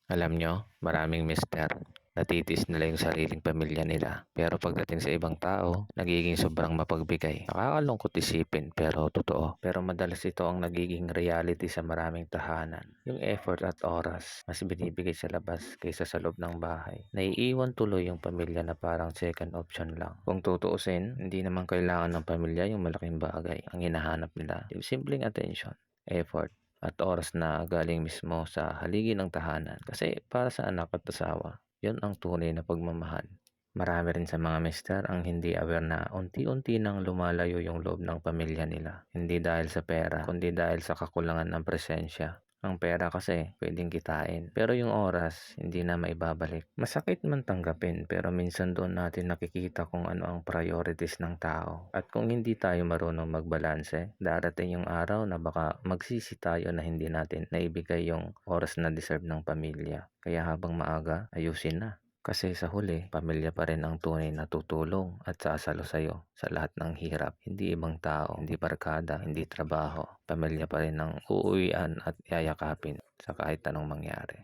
Alam nyo, maraming mister, natitis nila yung sariling pamilya nila. Pero pagdating sa ibang tao, nagiging sobrang mapagbigay. Nakakalungkot isipin pero totoo. Pero madalas ito ang nagiging reality sa maraming tahanan. Yung effort at oras, mas binibigay sa labas kaysa sa loob ng bahay. Naiiwan tuloy yung pamilya na parang second option lang. Kung tutuusin, hindi naman kailangan ng pamilya yung malaking bagay. Ang hinahanap nila, yung simpleng attention, effort, at oras na galing mismo sa haligi ng tahanan. Kasi para sa anak at asawa, yun ang tunay na pagmamahal. Marami rin sa mga mister ang hindi aware na unti-unti nang lumalayo yung loob ng pamilya nila. Hindi dahil sa pera, kundi dahil sa kakulangan ng presensya. Ang pera kasi pwedeng kitain, pero yung oras hindi na maibabalik. Masakit man tanggapin, pero minsan doon natin nakikita kung ano ang priorities ng tao. At kung hindi tayo marunong magbalanse, darating yung araw na baka magsisi tayo na hindi natin naibigay yung oras na deserve ng pamilya. Kaya habang maaga, ayusin na. Kasi sa huli, pamilya pa rin ang tunay na tutulong at sasalo sa'yo sa lahat ng hirap. Hindi ibang tao, hindi barkada, hindi trabaho. Pamilya pa rin ang uuwian at yayakapin sa kahit anong mangyari.